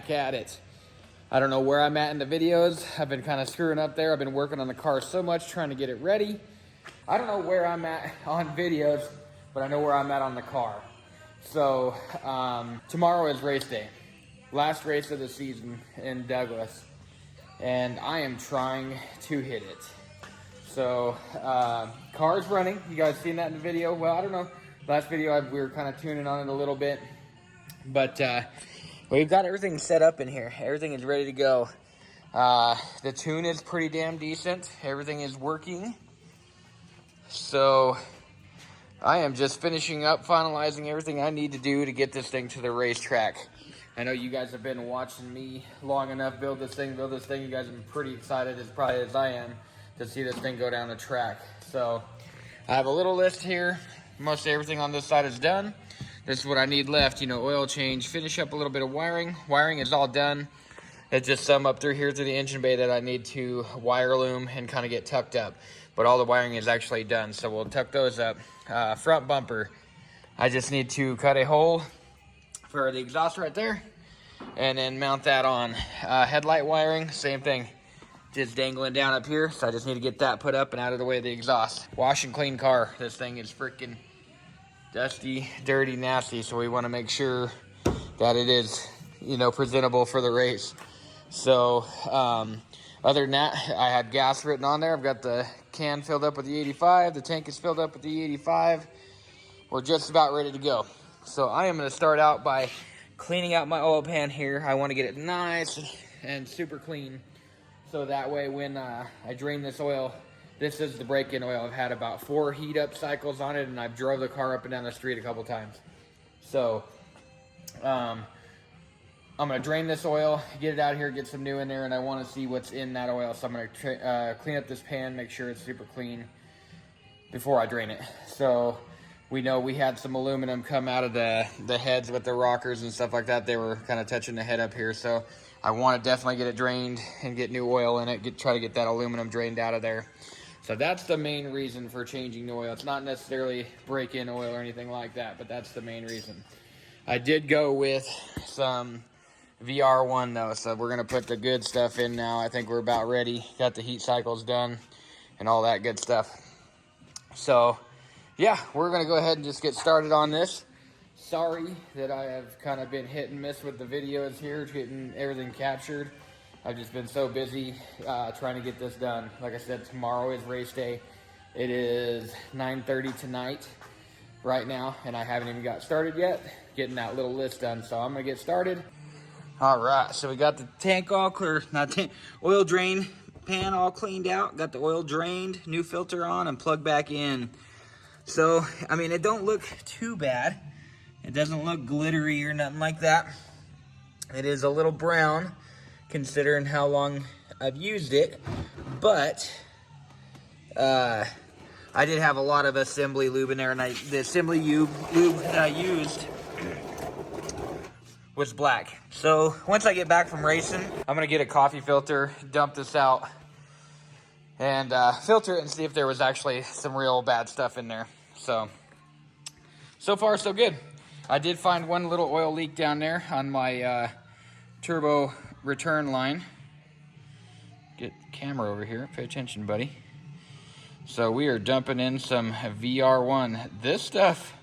back at it. I don't know where I'm at in the videos. I've been kind of screwing up there. I've been working on the car so much, trying to get it ready. I don't know where I'm at on videos, but I know where I'm at on the car. So tomorrow is race day. Last race of the season in Douglas. And I am trying to hit it. So car's running. You guys seen that in the video? Well, I don't know. Last video we were kind of tuning on it a little bit. But we've got everything set up in here. Everything is ready to go. The tune is pretty damn decent. Everything is working. So I am just finishing up, finalizing everything I need to do to get this thing to the racetrack. I know you guys have been watching me long enough build this thing. You guys have been pretty excited, as probably as I am, to see this thing go down the track. So I have a little list here. Most everything on this side is done. This is what I need left, you know, oil change, finish up a little bit of wiring. Wiring is all done. It's just some up through here through the engine bay that I need to wire loom and kind of get tucked up. But all the wiring is actually done, so we'll tuck those up. Front bumper, I just need to cut a hole for the exhaust right there and then mount that on. Headlight wiring, same thing. Just dangling down up here, so I just need to get that put up and out of the way of the exhaust. Wash and clean car. This thing is freaking dusty, dirty, nasty, so we want to make sure that it is, you know, presentable for the race. So other than that, I had gas written on there. I've got the can filled up with the 85. The tank is filled up with the 85. We're just about ready to go. So I am going to start out by cleaning out my oil pan here. I want to get it nice and super clean, so that way when I drain this oil, this is the break-in oil. I've had about 4 heat-up cycles on it, and I've drove the car up and down the street a couple times. So I'm going to drain this oil, get it out of here, get some new in there, and I want to see what's in that oil. So I'm going to clean up this pan, make sure it's super clean before I drain it. So we know we had some aluminum come out of the heads with the rockers and stuff like that. They were kind of touching the head up here. So I want to definitely get it drained and get new oil in it, try to get that aluminum drained out of there. So that's the main reason for changing the oil. It's not necessarily break-in oil or anything like that, but that's the main reason. I did go with some VR1 though, so we're going to put the good stuff in now. I think we're about ready. Got the heat cycles done and all that good stuff. So yeah, we're going to go ahead and just get started on this. Sorry that I have kind of been hit and miss with the videos here, getting everything captured. I've just been so busy trying to get this done. Like I said, tomorrow is race day. It is 9:30 tonight right now, and I haven't even got started yet getting that little list done. So I'm going to get started. All right, so we got the tank all clear, oil drain pan all cleaned out, got the oil drained, new filter on, and plugged back in. So, I mean, it don't look too bad. It doesn't look glittery or nothing like that. It is a little brown, considering how long I've used it, but I did have a lot of assembly lube in there, and the assembly lube that I used was black. So once I get back from racing, I'm gonna get a coffee filter, dump this out, and filter it and see if there was actually some real bad stuff in there. So far so good. I did find one little oil leak down there on my turbo return line. Get the camera over here, pay attention, buddy. So we are dumping in some VR1. This stuff,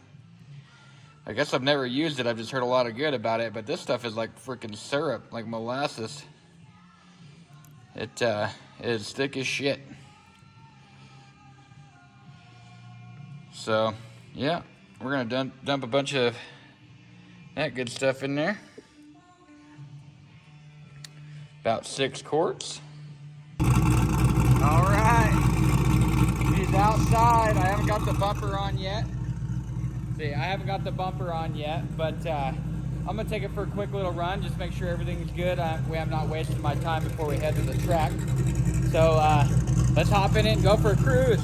I guess I've never used it. I've just heard a lot of good about it, but this stuff is like freaking syrup, like molasses. It is thick as shit. So, yeah, we're gonna dump a bunch of that good stuff in there. About 6 quarts. All right, he's outside. I haven't got the bumper on yet. See, I haven't got the bumper on yet, but I'm gonna take it for a quick little run, just make sure everything's good. We have not wasted my time before we head to the track. So let's hop in it and go for a cruise.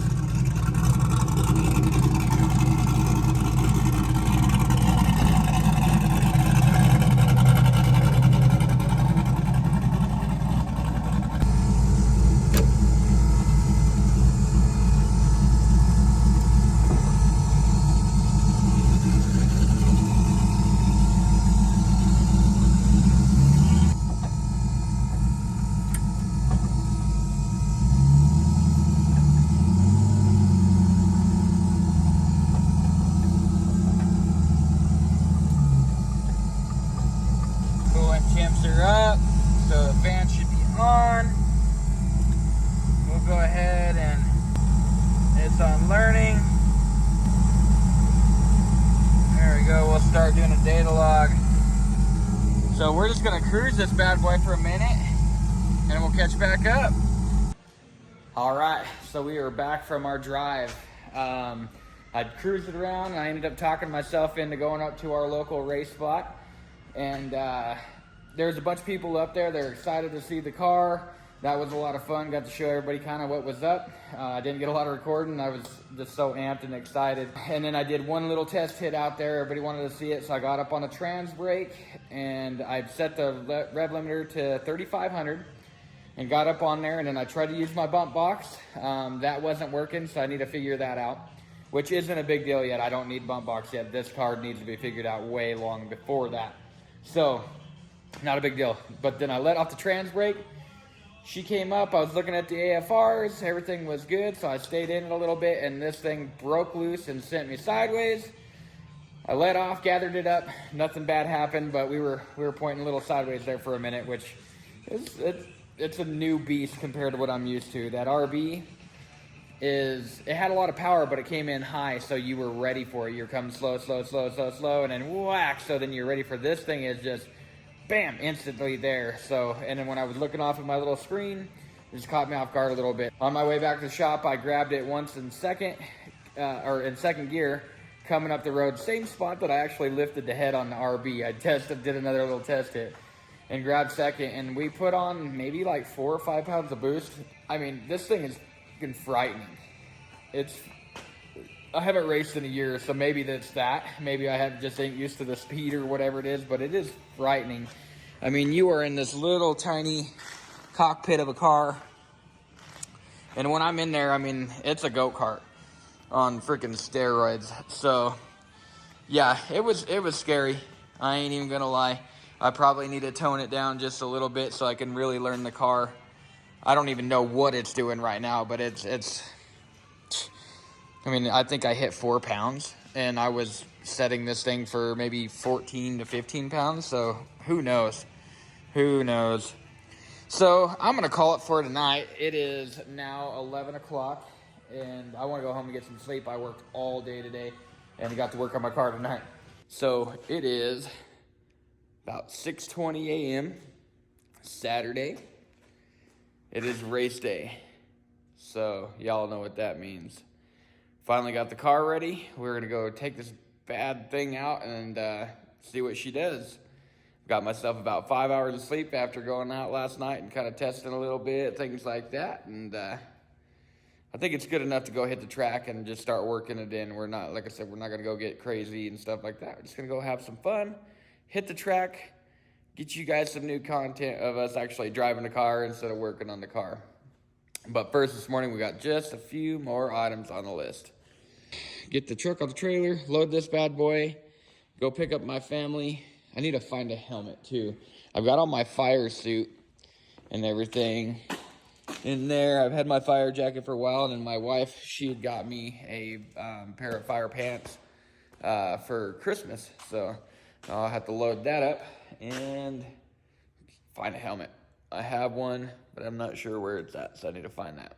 focus on learning. There we go, we'll start doing a data log. So we're just gonna cruise this bad boy for a minute and then we'll catch back up. All right, so we are back from our drive. I'd cruised it around and I ended up talking myself into going up to our local race spot. And there's a bunch of people up there. They're excited to see the car. That was a lot of fun. Got to show everybody kind of what was up. I didn't get a lot of recording. I was just so amped and excited. And then I did one little test hit out there. Everybody wanted to see it. So I got up on a trans brake and I set the rev limiter to 3,500 and got up on there. And then I tried to use my bump box. That wasn't working. So I need to figure that out, which isn't a big deal yet. I don't need bump box yet. This car needs to be figured out way long before that. So not a big deal. But then I let off the trans brake. She came up, I was looking at the AFRs, everything was good, so I stayed in it a little bit, and this thing broke loose and sent me sideways. I let off, gathered it up, nothing bad happened, but we were pointing a little sideways there for a minute, which it's a new beast compared to what I'm used to. That RB it had a lot of power, but it came in high, so you were ready for it. You're coming slow, and then whack, so then you're ready for this thing is just bam, instantly there. So, and then when I was looking off at my little screen, it just caught me off guard a little bit. On my way back to the shop, I grabbed it once in second gear, coming up the road, same spot that I actually lifted the head on the RB. I did another little test hit and grabbed second, and we put on maybe like 4 or 5 pounds of boost. I mean, this thing is fucking frightening. I haven't raced in a year, so maybe that's that. Maybe I just ain't used to the speed or whatever it is, but it is frightening. I mean, you are in this little tiny cockpit of a car, and when I'm in there, I mean, it's a go-kart on freaking steroids. So, yeah, it was scary. I ain't even gonna lie. I probably need to tone it down just a little bit so I can really learn the car. I don't even know what it's doing right now, but I mean, I think I hit 4 pounds, and I was setting this thing for maybe 14 to 15 pounds, so who knows? Who knows? So I'm going to call it for tonight. It is now 11 o'clock, and I want to go home and get some sleep. I worked all day today, and got to work on my car tonight. So it is about 6:20 a.m. Saturday. It is race day, so y'all know what that means. Finally got the car ready. We're gonna go take this bad thing out and see what she does. Got myself about 5 hours of sleep after going out last night and kind of testing a little bit, things like that. And I think it's good enough to go hit the track and just start working it in. We're not, like I said, we're not gonna go get crazy and stuff like that. We're just gonna go have some fun, hit the track, get you guys some new content of us actually driving the car instead of working on the car. But first this morning, we got just a few more items on the list. Get the truck on the trailer, load this bad boy, go pick up my family. I need to find a helmet too. I've got all my fire suit and everything in there. I've had my fire jacket for a while, and then my wife, she had got me a pair of fire pants for Christmas. So I'll have to load that up and find a helmet. I have one, but I'm not sure where it's at, so I need to find that.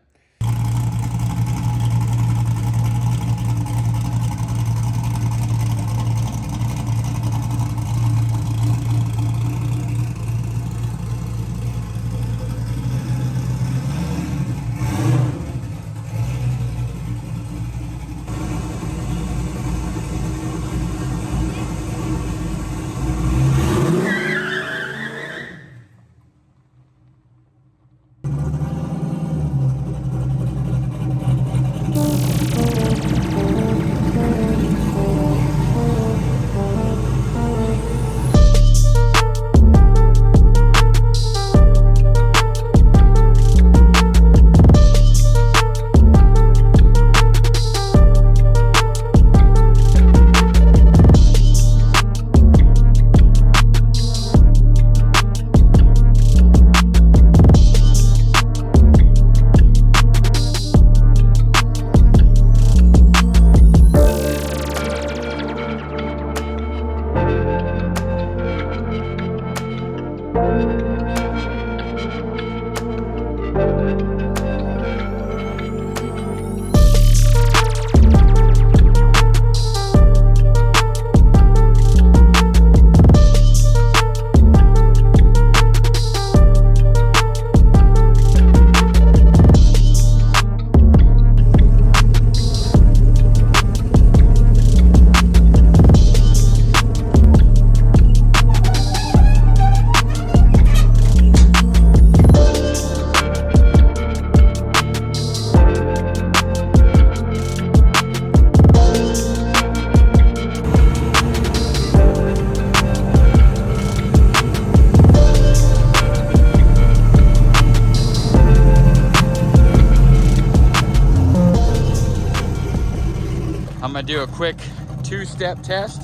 gonna do a quick two-step test.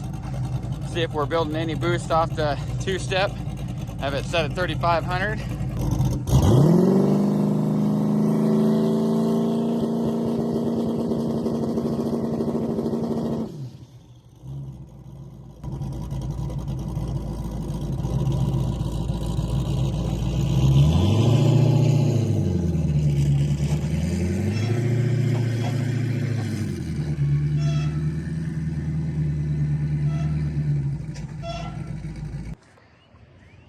See if we're building any boost off the two-step. Have it set at 3,500.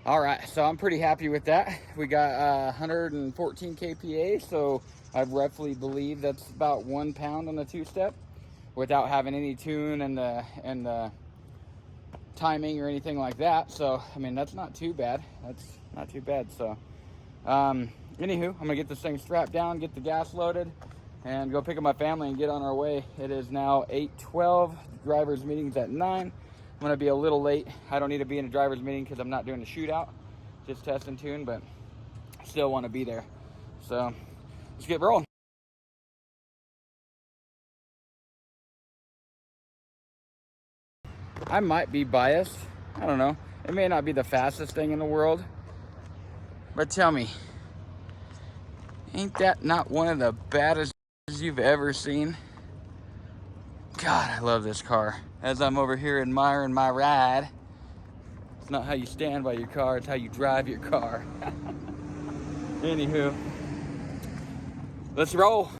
All right, so I'm pretty happy with that. We got 114 kPa, so I roughly believe that's about 1 pound on the two-step without having any tune and the timing or anything like that. So, I mean, that's not too bad. That's not too bad. So, anywho, I'm gonna get this thing strapped down, get the gas loaded, and go pick up my family and get on our way. It is now 8:12. Driver's meeting's at 9. I'm gonna be a little late. I don't need to be in a driver's meeting because I'm not doing a shootout, just test and tune, but I still want to be there. So let's get rolling. I might be biased. I don't know. It may not be the fastest thing in the world, but tell me, ain't that not one of the baddest you've ever seen? God, I love this car. As I'm over here admiring my ride, it's not how you stand by your car, it's how you drive your car. Anywho, let's roll.